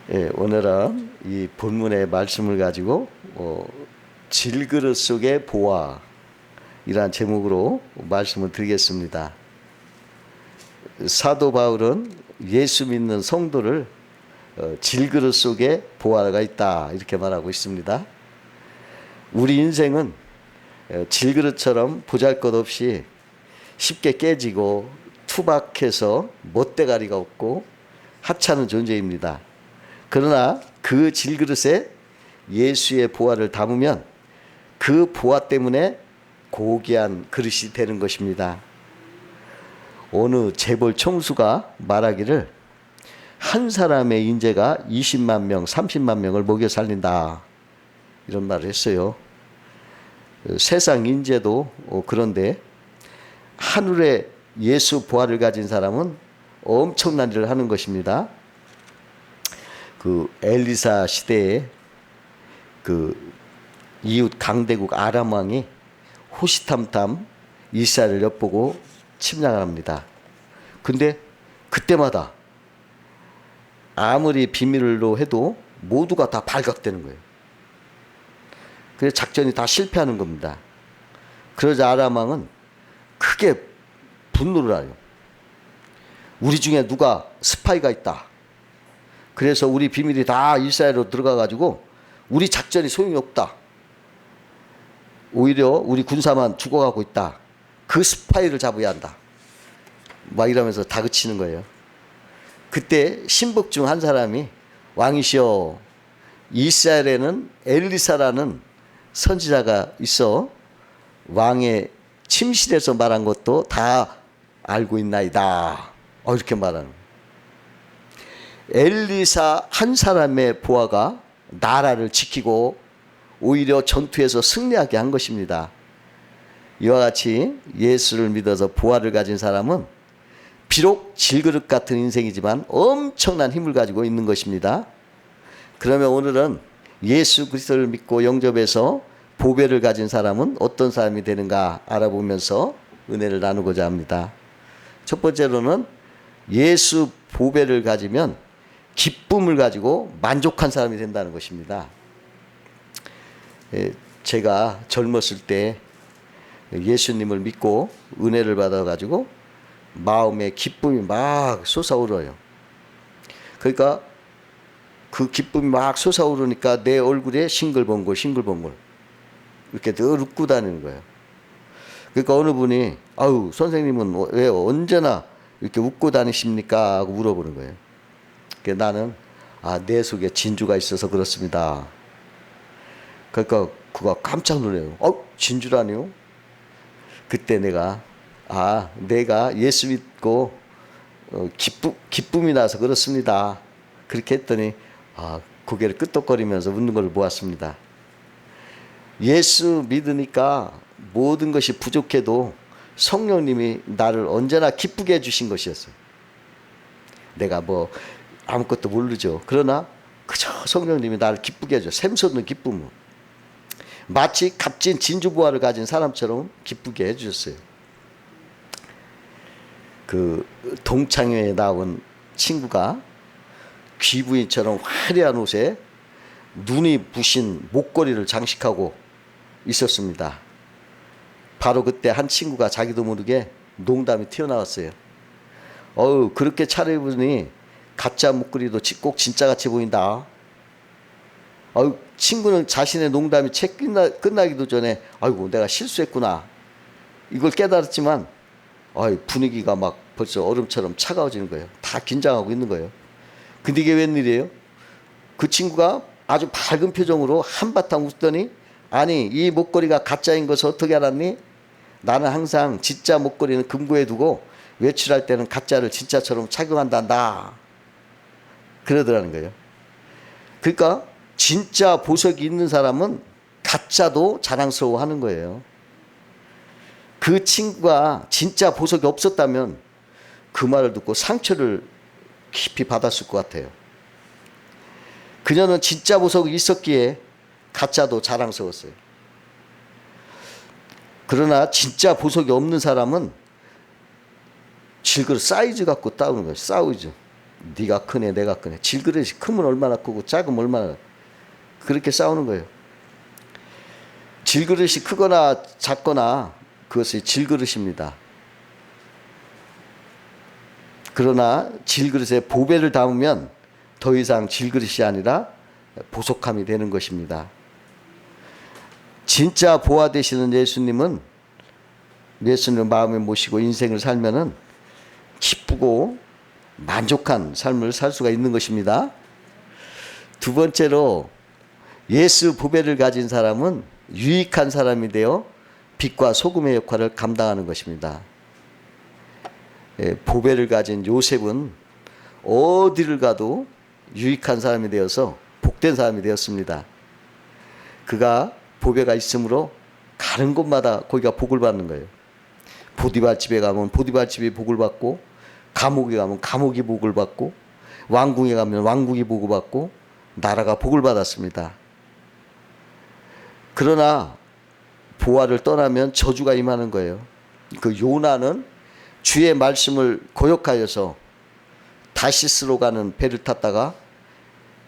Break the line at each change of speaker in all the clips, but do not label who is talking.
예, 오늘은 이 본문의 말씀을 가지고 질그릇 속의 보화 이란 제목으로 말씀을 드리겠습니다. 사도 바울은 예수 믿는 성도를 질그릇 속에 보화가 있다 이렇게 말하고 있습니다. 우리 인생은 질그릇처럼 보잘것없이 쉽게 깨지고 투박해서 멋대가리가 없고 하찮은 존재입니다. 그러나 그 질그릇에 예수의 보화를 담으면 그 보화 때문에 고귀한 그릇이 되는 것입니다. 어느 재벌 총수가 말하기를 한 사람의 인재가 20만 명, 30만 명을 먹여 살린다 이런 말을 했어요. 세상 인재도 그런데 하늘에 예수 보화를 가진 사람은 엄청난 일을 하는 것입니다. 그 엘리사 시대에 그 이웃 강대국 아람 왕이 호시탐탐 이스라엘을 엿보고 침략을 합니다. 근데 그때마다 아무리 비밀로 해도 모두가 다 발각되는 거예요. 그래서 작전이 다 실패하는 겁니다. 그러자 아람 왕은 크게 분노를 해요. 우리 중에 누가 스파이가 있다. 그래서 우리 비밀이 다 이스라엘로 들어가가지고 우리 작전이 소용이 없다. 오히려 우리 군사만 죽어가고 있다. 그 스파이를 잡아야 한다. 막 이러면서 다그치는 거예요. 그때 신복 중 한 사람이 왕이시여, 이스라엘에는 엘리사라는 선지자가 있어 왕의 침실에서 말한 것도 다 알고 있나이다. 이렇게 말하는 거예요. 엘리사 한 사람의 보화가 나라를 지키고 오히려 전투에서 승리하게 한 것입니다. 이와 같이 예수를 믿어서 보화를 가진 사람은 비록 질그릇 같은 인생이지만 엄청난 힘을 가지고 있는 것입니다. 그러면 오늘은 예수 그리스도를 믿고 영접해서 보배를 가진 사람은 어떤 사람이 되는가 알아보면서 은혜를 나누고자 합니다. 첫 번째로는 예수 보배를 가지면 기쁨을 가지고 만족한 사람이 된다는 것입니다. 제가 젊었을 때 예수님을 믿고 은혜를 받아가지고 마음에 기쁨이 막 솟아오르요. 그러니까 그 기쁨이 막 솟아오르니까 내 얼굴에 싱글벙글 이렇게 늘 웃고 다니는 거예요. 그러니까 어느 분이 아유 선생님은 왜 언제나 이렇게 웃고 다니십니까 하고 물어보는 거예요. 나는 내 속에 진주가 있어서 그렇습니다. 그러니까 그가 깜짝 놀래요. 진주라니요? 그때 내가 예수 믿고 기쁨이 나서 그렇습니다. 그렇게 했더니 고개를 끄덕거리면서 웃는 걸 보았습니다. 예수 믿으니까 모든 것이 부족해도 성령님이 나를 언제나 기쁘게 해주신 것이었어요. 내가 아무것도 모르죠. 그러나 그저 성령님이 나를 기쁘게 해줘. 샘솟는 기쁨을. 마치 값진 진주보화를 가진 사람처럼 기쁘게 해주셨어요. 그 동창회에 나온 친구가 귀부인처럼 화려한 옷에 눈이 부신 목걸이를 장식하고 있었습니다. 바로 그때 한 친구가 자기도 모르게 농담이 튀어나왔어요. 그렇게 차려입으니 가짜 목걸이도 꼭 진짜같이 보인다. 친구는 자신의 농담이 채 끝나기도 전에 아이고 내가 실수했구나 이걸 깨달았지만 분위기가 막 벌써 얼음처럼 차가워지는 거예요. 다 긴장하고 있는 거예요. 근데 이게 웬일이에요? 그 친구가 아주 밝은 표정으로 한바탕 웃더니 아니 이 목걸이가 가짜인 것을 어떻게 알았니? 나는 항상 진짜 목걸이는 금고에 두고 외출할 때는 가짜를 진짜처럼 착용한단다. 그러더라는 거예요. 그러니까 진짜 보석이 있는 사람은 가짜도 자랑스러워하는 거예요. 그 친구가 진짜 보석이 없었다면 그 말을 듣고 상처를 깊이 받았을 것 같아요. 그녀는 진짜 보석이 있었기에 가짜도 자랑스러웠어요. 그러나 진짜 보석이 없는 사람은 질그릇 사이즈 갖고 싸우는 거예요. 싸우죠. 네가 크네 내가 크네. 질그릇이 크면 얼마나 크고 작으면 얼마나, 그렇게 싸우는 거예요. 질그릇이 크거나 작거나 그것이 질그릇입니다. 그러나 질그릇에 보배를 담으면 더 이상 질그릇이 아니라 보석함이 되는 것입니다. 진짜 보화 되시는 예수님은, 예수님을 마음에 모시고 인생을 살면은 기쁘고 만족한 삶을 살 수가 있는 것입니다. 두 번째로, 예수 보배를 가진 사람은 유익한 사람이 되어 빛과 소금의 역할을 감당하는 것입니다. 보배를 가진 요셉은 어디를 가도 유익한 사람이 되어서 복된 사람이 되었습니다. 그가 보배가 있으므로 가는 곳마다 거기가 복을 받는 거예요. 보디발 집에 가면 보디발 집이 복을 받고, 감옥에 가면 감옥이 복을 받고, 왕궁에 가면 왕국이 복을 받고, 나라가 복을 받았습니다. 그러나 보화를 떠나면 저주가 임하는 거예요. 그 요나는 주의 말씀을 거역하여서 다시스로 가는 배를 탔다가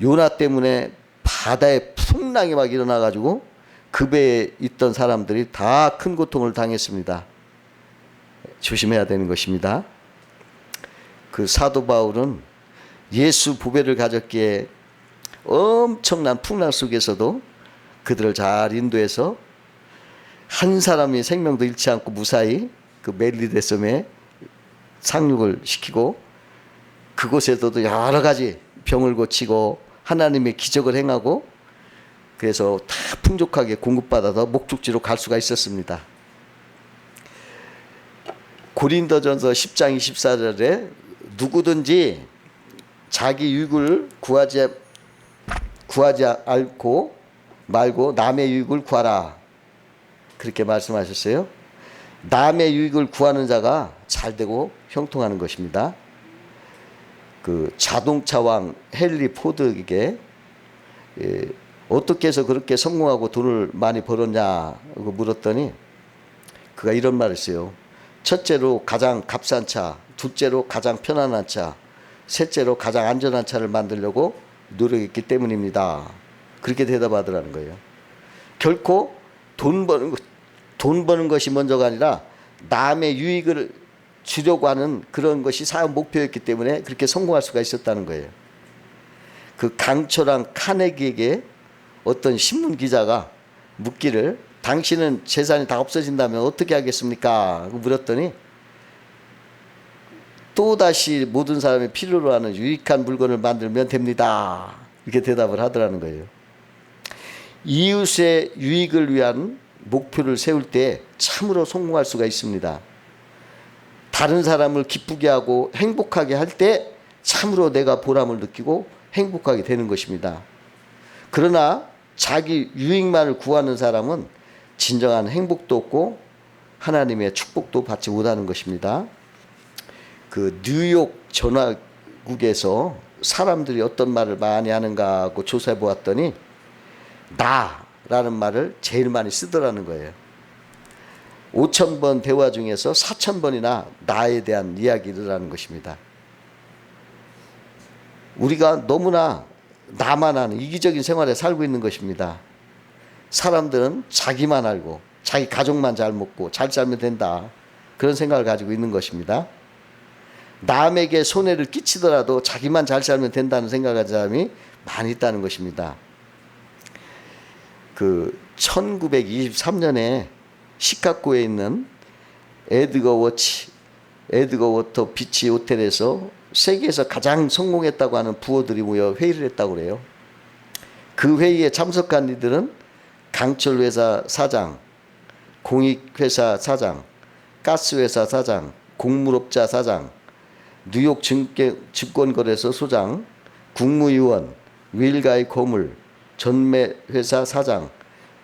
요나 때문에 바다에 풍랑이 막 일어나가지고 그 배에 있던 사람들이 다 큰 고통을 당했습니다. 조심해야 되는 것입니다. 그 사도 바울은 예수 보배를 가졌기에 엄청난 풍랑 속에서도 그들을 잘 인도해서 한 사람이 생명도 잃지 않고 무사히 그 멜리데 섬에 상륙을 시키고, 그곳에서도 여러 가지 병을 고치고 하나님의 기적을 행하고, 그래서 다 풍족하게 공급받아서 목적지로 갈 수가 있었습니다. 고린도전서 10장 24절에 누구든지 자기 유익을 구하지 않고 말고 남의 유익을 구하라, 그렇게 말씀하셨어요. 남의 유익을 구하는 자가 잘되고 형통하는 것입니다. 그 자동차 왕 헨리 포드에게 어떻게 해서 그렇게 성공하고 돈을 많이 벌었냐고 물었더니 그가 이런 말을 했어요. 첫째로 가장 값싼 차, 둘째로 가장 편안한 차, 셋째로 가장 안전한 차를 만들려고 노력했기 때문입니다. 그렇게 대답하더라는 거예요. 결코 돈 버는 것이 먼저가 아니라 남의 유익을 주려고 하는 그런 것이 사업 목표였기 때문에 그렇게 성공할 수가 있었다는 거예요. 그 강철한 카네기에게 어떤 신문 기자가 묻기를, 당신은 재산이 다 없어진다면 어떻게 하겠습니까? 물었더니 또다시 모든 사람이 필요로 하는 유익한 물건을 만들면 됩니다, 이렇게 대답을 하더라는 거예요. 이웃의 유익을 위한 목표를 세울 때 참으로 성공할 수가 있습니다. 다른 사람을 기쁘게 하고 행복하게 할 때 참으로 내가 보람을 느끼고 행복하게 되는 것입니다. 그러나 자기 유익만을 구하는 사람은 진정한 행복도 없고 하나님의 축복도 받지 못하는 것입니다. 그 뉴욕 전화국에서 사람들이 어떤 말을 많이 하는가 하고 조사해 보았더니 나라는 말을 제일 많이 쓰더라는 거예요. 5,000번 대화 중에서 4,000번이나 나에 대한 이야기를 하는 것입니다. 우리가 너무나 나만 아는 이기적인 생활에 살고 있는 것입니다. 사람들은 자기만 알고 자기 가족만 잘 먹고 잘 살면 된다, 그런 생각을 가지고 있는 것입니다. 남에게 손해를 끼치더라도 자기만 잘 살면 된다는 생각을 가진 사람이 많이 있다는 것입니다. 그 1923년에 시카고에 있는 에드거 워터 비치 호텔에서 세계에서 가장 성공했다고 하는 부호들이 모여 회의를 했다고 그래요. 그 회의에 참석한 이들은 강철회사 사장, 공익회사 사장, 가스회사 사장, 공물업자 사장, 뉴욕 증권거래소 소장, 국무위원, 윌가이 거물, 전매회사 사장,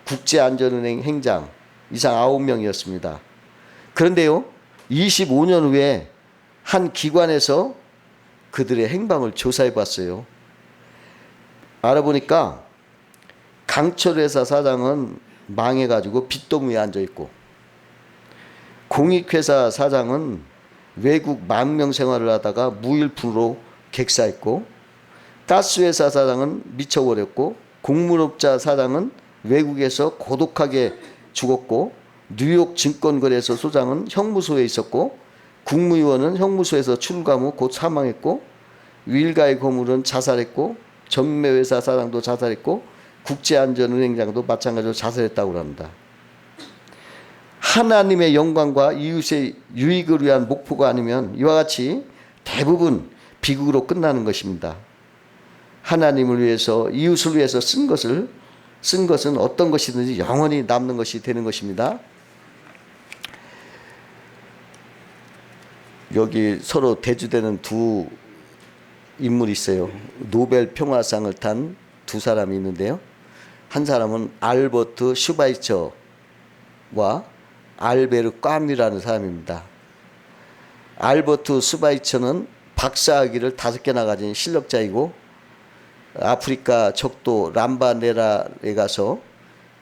국제안전은행 행장 이상 9명이었습니다. 그런데요, 25년 후에 한 기관에서 그들의 행방을 조사해 봤어요. 알아보니까 강철회사 사장은 망해가지고 빚더미에 앉아있고, 공익회사 사장은 외국 망명 생활을 하다가 무일푼으로 객사했고, 가스회사 사장은 미쳐버렸고, 공문업자 사장은 외국에서 고독하게 죽었고, 뉴욕 증권거래소 소장은 형무소에 있었고, 국무위원은 형무소에서 출감 후 곧 사망했고, 윌가의 고물은 자살했고, 전매회사 사장도 자살했고, 국제안전은행장도 마찬가지로 자살했다고 합니다. 하나님의 영광과 이웃의 유익을 위한 목표가 아니면 이와 같이 대부분 비극으로 끝나는 것입니다. 하나님을 위해서, 이웃을 위해서 쓴 것은 어떤 것이든지 영원히 남는 것이 되는 것입니다. 여기 서로 대주되는 두 인물이 있어요. 노벨 평화상을 탄 두 사람이 있는데요. 한 사람은 알버트 슈바이처와 알베르 까뮈라는 사람입니다. 알버트 슈바이처는 박사학위를 5개나 가진 실력자이고, 아프리카 적도 람바네라에 가서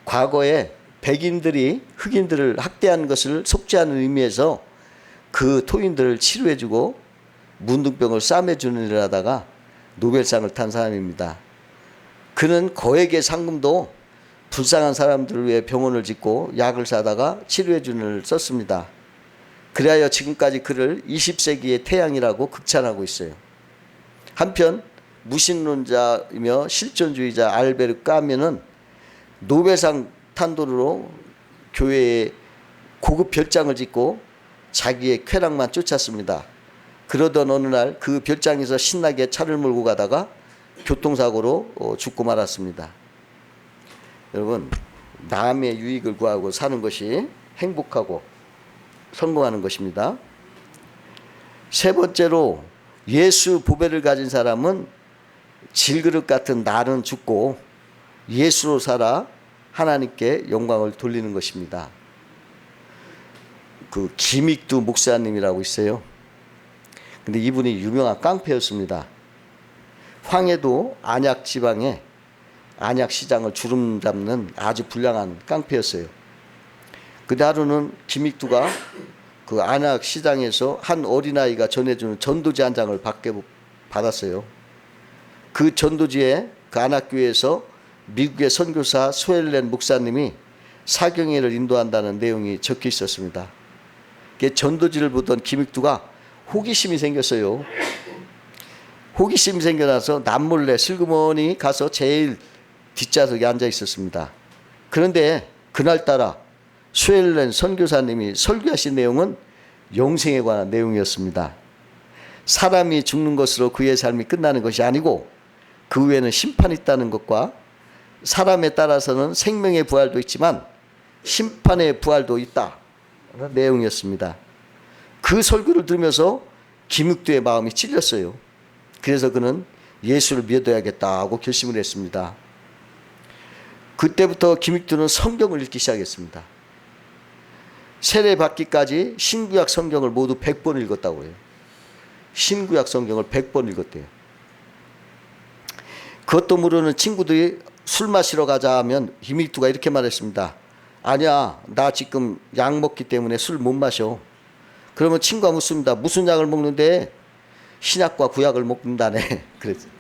과거에 백인들이 흑인들을 학대한 것을 속죄하는 의미에서 그 토인들을 치료해주고 문둥병을 싸매주는 일을 하다가 노벨상을 탄 사람입니다. 그는 거액의 상금도 불쌍한 사람들을 위해 병원을 짓고 약을 사다가 치료해주는 일을 썼습니다. 그리하여 지금까지 그를 20세기의 태양이라고 극찬하고 있어요. 한편 무신론자이며 실존주의자 알베르 까뮈는 노벨상 탄 돈으로 교회에 고급 별장을 짓고 자기의 쾌락만 쫓았습니다. 그러던 어느 날 그 별장에서 신나게 차를 몰고 가다가 교통사고로 죽고 말았습니다. 여러분, 남의 유익을 구하고 사는 것이 행복하고 성공하는 것입니다. 세 번째로, 예수 보배를 가진 사람은 질그릇 같은 나는 죽고 예수로 살아 하나님께 영광을 돌리는 것입니다. 그 김익두 목사님이라고 있어요. 근데 이분이 유명한 깡패였습니다. 황해도 안약 지방에 안약 시장을 주름 잡는 아주 불량한 깡패였어요. 근데 하루는 김익두가 그 안약 시장에서 한 어린아이가 전해주는 전도지 한 장을 받았어요. 그 전도지에 그 안약교회에서 미국의 선교사 소엘렌 목사님이 사경회를 인도한다는 내용이 적혀 있었습니다. 전도지를 보던 김익두가 호기심이 생겼어요. 호기심이 생겨나서 남몰래 슬그머니 가서 제일 뒷좌석에 앉아 있었습니다. 그런데 그날따라 소엘렌 선교사님이 설교하신 내용은 영생에 관한 내용이었습니다. 사람이 죽는 것으로 그의 삶이 끝나는 것이 아니고 그 후에는 심판이 있다는 것과 사람에 따라서는 생명의 부활도 있지만 심판의 부활도 있다는 내용이었습니다. 그 설교를 들으면서 김익두의 마음이 찔렸어요. 그래서 그는 예수를 믿어야겠다고 결심을 했습니다. 그때부터 김익두는 성경을 읽기 시작했습니다. 세례받기까지 신구약 성경을 모두 100번 읽었다고 해요. 신구약 성경을 100번 읽었대요. 그것도 모르는 친구들이 술 마시러 가자 하면 김익두가 이렇게 말했습니다. 아니야, 나 지금 약 먹기 때문에 술 못 마셔. 그러면 친구가 묻습니다. 무슨 약을 먹는데? 신약과 구약을 먹는다네. 그랬어요.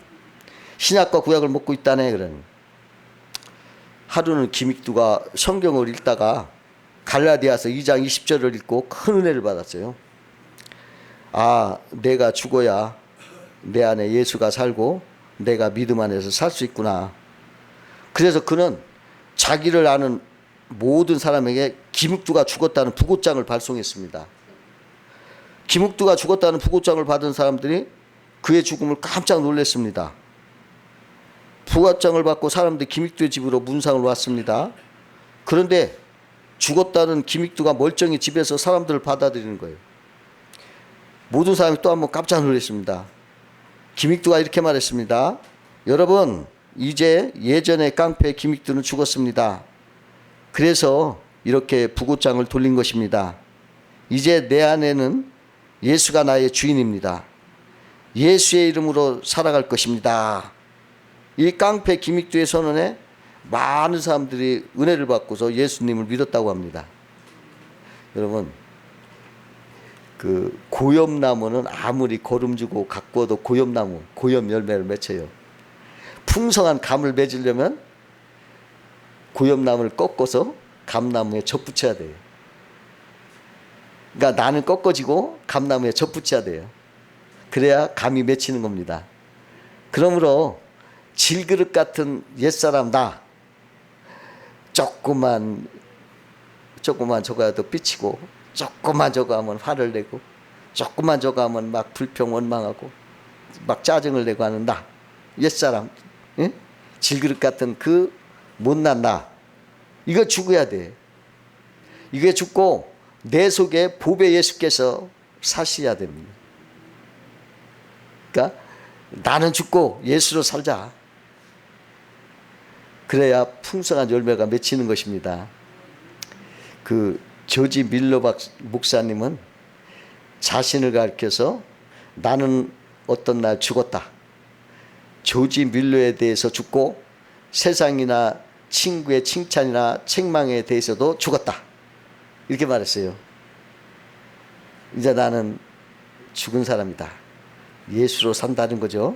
신약과 구약을 먹고 있다네. 그러는. 하루는 김익두가 성경을 읽다가 갈라디아서 2장 20절을 읽고 큰 은혜를 받았어요. 아, 내가 죽어야 내 안에 예수가 살고 내가 믿음 안에서 살 수 있구나. 그래서 그는 자기를 아는 모든 사람에게 김익두가 죽었다는 부고장을 발송했습니다. 김익두가 죽었다는 부고장을 받은 사람들이 그의 죽음을 깜짝 놀랐습니다. 부고장을 받고 사람들이 김익두의 집으로 문상을 왔습니다. 그런데 죽었다는 김익두가 멀쩡히 집에서 사람들을 받아들이는 거예요. 모든 사람이 또 한번 깜짝 놀랐습니다. 김익두가 이렇게 말했습니다. 여러분, 이제 예전의 깡패 김익두는 죽었습니다. 그래서 이렇게 부고장을 돌린 것입니다. 이제 내 안에는 예수가 나의 주인입니다. 예수의 이름으로 살아갈 것입니다. 이 깡패 김익두의 선언에 많은 사람들이 은혜를 받고서 예수님을 믿었다고 합니다. 여러분, 그 고엽나무는 아무리 거름 주고 가꾸어도 고엽나무, 고엽 열매를 맺혀요. 풍성한 감을 맺으려면 고엽나무를 꺾어서 감나무에 접붙여야 돼요. 그러니까 나는 꺾어지고 감나무에 접붙여야 돼요. 그래야 감이 맺히는 겁니다. 그러므로 질그릇 같은 옛사람 나 조금만 저거 해도 삐치고, 조금만 저거 하면 화를 내고, 조금만 저거 하면 막 불평 원망하고 막 짜증을 내고 하는 나 옛사람, 예? 질그릇 같은 그 못난 나, 이거 죽어야 돼. 이게 죽고 내 속에 보배 예수께서 사셔야 됩니다. 그러니까 나는 죽고 예수로 살자. 그래야 풍성한 열매가 맺히는 것입니다. 그 조지 밀러 목사님은 자신을 가리켜서 나는 어떤 날 죽었다. 조지 밀러에 대해서 죽고 세상이나 친구의 칭찬이나 책망에 대해서도 죽었다. 이렇게 말했어요. 이제 나는 죽은 사람이다. 예수로 산다는 거죠.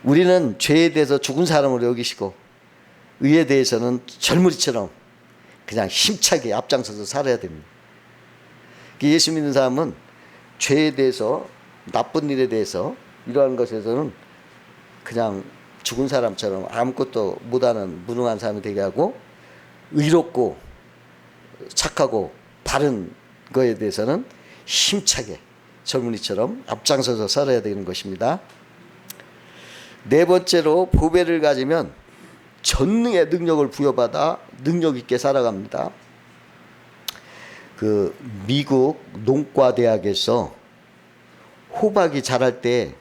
우리는 죄에 대해서 죽은 사람으로 여기시고 의에 대해서는 젊은이처럼 그냥 힘차게 앞장서서 살아야 됩니다. 예수 믿는 사람은 죄에 대해서, 나쁜 일에 대해서, 이러한 것에서는 그냥 죽은 사람처럼 아무것도 못하는 무능한 사람이 되게 하고, 의롭고 착하고 바른 거에 대해서는 힘차게 젊은이처럼 앞장서서 살아야 되는 것입니다. 네 번째로 보배를 가지면 전능의 능력을 부여받아 능력 있게 살아갑니다. 그 미국 농과대학에서 호박이 자랄 때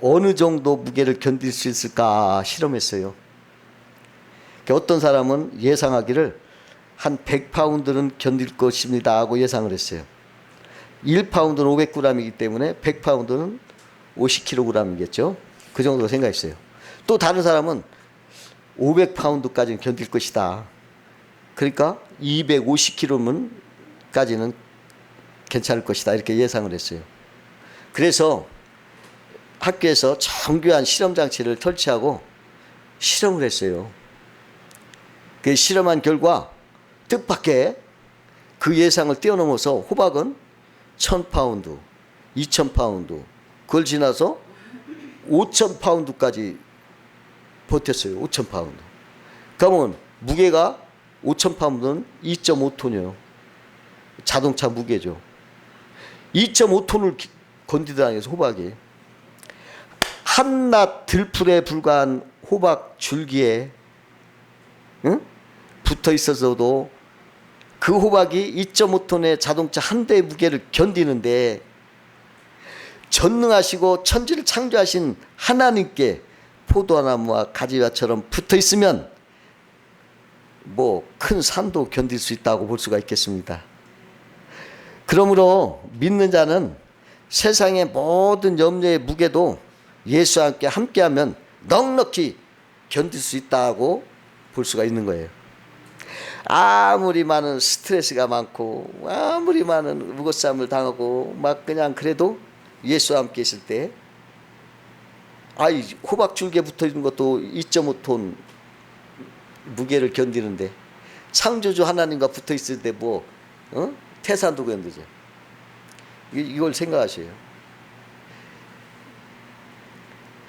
어느 정도 무게를 견딜 수 있을까 실험했어요. 어떤 사람은 예상하기를 한 100파운드는 견딜 것입니다 하고 예상을 했어요. 1파운드는 500g이기 때문에 100파운드는 50kg이겠죠. 그 정도로 생각했어요. 또 다른 사람은 500파운드까지는 견딜 것이다. 그러니까 250kg까지는 괜찮을 것이다. 이렇게 예상을 했어요. 그래서 학교에서 정교한 실험 장치를 설치하고 실험을 했어요. 그 실험한 결과 뜻밖의 그 예상을 뛰어넘어서 호박은 1000파운드, 2000파운드, 그걸 지나서 5000파운드까지 버텼어요. 5000파운드. 그러면 무게가 5000파운드는 2.5톤이에요. 자동차 무게죠. 2.5톤을 건디다는 해서 호박이. 한낱 들풀에 불과한 호박 줄기에 붙어 있어서도 그 호박이 2.5톤의 자동차 한 대의 무게를 견디는데, 전능하시고 천지를 창조하신 하나님께 포도나무와 가지와처럼 붙어 있으면 뭐 큰 산도 견딜 수 있다고 볼 수가 있겠습니다. 그러므로 믿는 자는 세상의 모든 염려의 무게도 예수와 함께하면 넉넉히 견딜 수 있다고 볼 수가 있는 거예요. 아무리 많은 스트레스가 많고 아무리 많은 무거움을 당하고 막 그냥 그래도 예수와 함께 있을 때, 아이 호박 줄기에 붙어 있는 것도 2.5톤 무게를 견디는데 창조주 하나님과 붙어 있을 때 뭐 태산도 견디죠. 이걸 생각하셔요.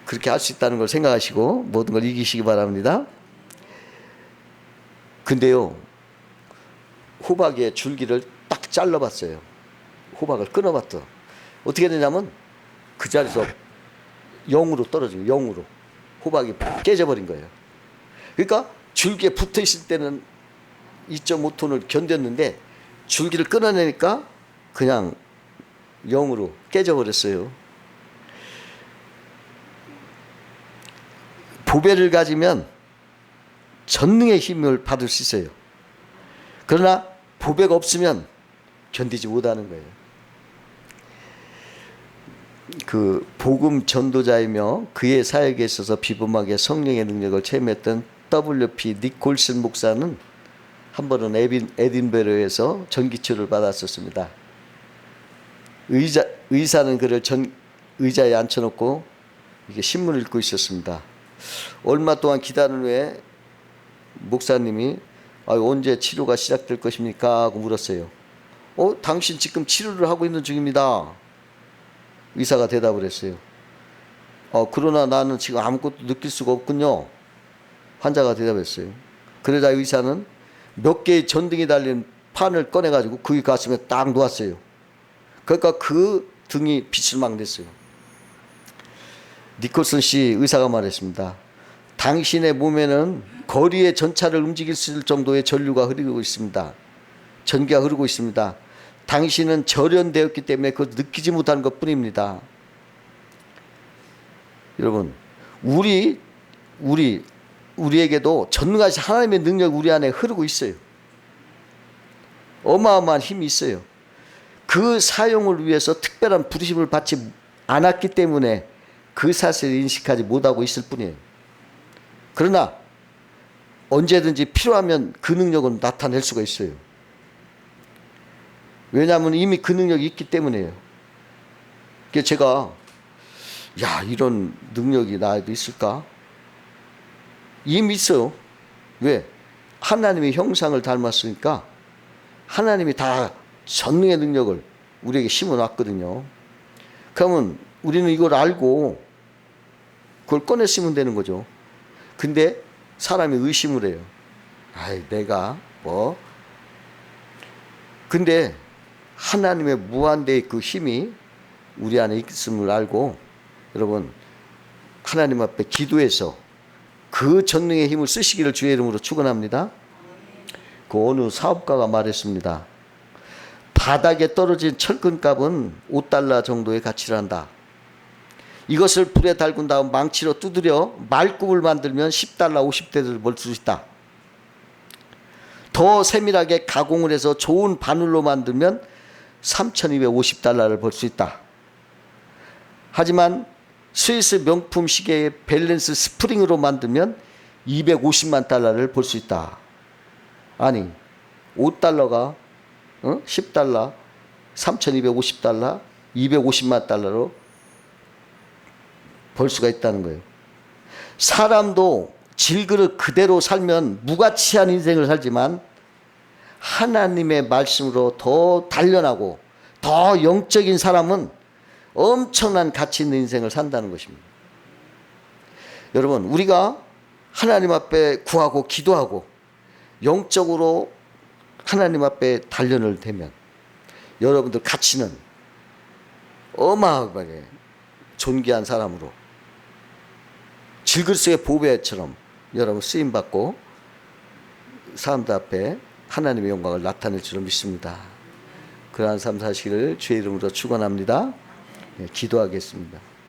그렇게 할 수 있다는 걸 생각하시고 모든 걸 이기시기 바랍니다. 근데요, 호박의 줄기를 딱 잘라봤어요. 호박을 끊어봤더. 어떻게 되냐면 그 자리에서 0으로 떨어지고 0으로 호박이 깨져버린 거예요. 그러니까 줄기에 붙어 있을 때는 2.5톤을 견뎠는데 줄기를 끊어내니까 그냥 0으로 깨져버렸어요. 보배를 가지면 전능의 힘을 받을 수 있어요. 그러나 보배가 없으면 견디지 못하는 거예요. 그 복음 전도자이며 그의 사역에 있어서 비범하게 성령의 능력을 체험했던 W.P. 니콜슨 목사는 한 번은 에딘베러에서 전기치료를 받았었습니다. 의사는 그를 의자에 앉혀놓고 이게 신문을 읽고 있었습니다. 얼마 동안 기다린 후에 목사님이 언제 치료가 시작될 것입니까? 하고 물었어요. 당신 지금 치료를 하고 있는 중입니다. 의사가 대답을 했어요. 그러나 나는 지금 아무것도 느낄 수가 없군요. 환자가 대답했어요. 그러자 의사는 몇 개의 전등이 달린 판을 꺼내가지고 그의 가슴에 딱 놓았어요. 그러니까 그 등이 빛을 막 냈어요. 니콜슨 씨 의사가 말했습니다. 당신의 몸에는 거리의 전차를 움직일 수 있을 정도의 전류가 흐르고 있습니다. 전기가 흐르고 있습니다. 당신은 절연되었기 때문에 그걸 느끼지 못하는 것 뿐입니다. 여러분, 우리에게도 전능하신 하나님의 능력이 우리 안에 흐르고 있어요. 어마어마한 힘이 있어요. 그 사용을 위해서 특별한 부르심을 받지 않았기 때문에 그 사실을 인식하지 못하고 있을 뿐이에요. 그러나 언제든지 필요하면 그 능력은 나타낼 수가 있어요. 왜냐하면 이미 그 능력이 있기 때문이에요. 그래서 제가 이런 능력이 나에도 있을까? 이미 있어요. 왜? 하나님의 형상을 닮았으니까 하나님이 다 전능의 능력을 우리에게 심어놨거든요. 그러면 우리는 이걸 알고 그걸 꺼내 쓰면 되는 거죠. 근데 사람이 의심을 해요. 내가 근데 하나님의 무한대의 그 힘이 우리 안에 있음을 알고 여러분 하나님 앞에 기도해서 그 전능의 힘을 쓰시기를 주의 이름으로 축원합니다. 그 어느 사업가가 말했습니다. 바닥에 떨어진 철근값은 5달러 정도의 가치를 한다. 이것을 불에 달군 다음 망치로 두드려 말굽을 만들면 10달러 50대를 벌 수 있다. 더 세밀하게 가공을 해서 좋은 바늘로 만들면 3,250달러를 벌 수 있다. 하지만 스위스 명품 시계의 밸런스 스프링으로 만들면 250만 달러를 벌 수 있다. 아니 5달러가 10달러 3,250달러 250만 달러로 벌 수가 있다는 거예요. 사람도 질그릇 그대로 살면 무가치한 인생을 살지만 하나님의 말씀으로 더 단련하고 더 영적인 사람은 엄청난 가치 있는 인생을 산다는 것입니다. 여러분 우리가 하나님 앞에 구하고 기도하고 영적으로 하나님 앞에 단련을 되면 여러분들 가치는 어마어마하게 존귀한 사람으로 질글스의 보배처럼 여러분 쓰임받고 사람들 앞에 하나님의 영광을 나타낼 줄을 믿습니다. 그러한 삶 사시기를 주의 이름으로 축원합니다. 기도하겠습니다.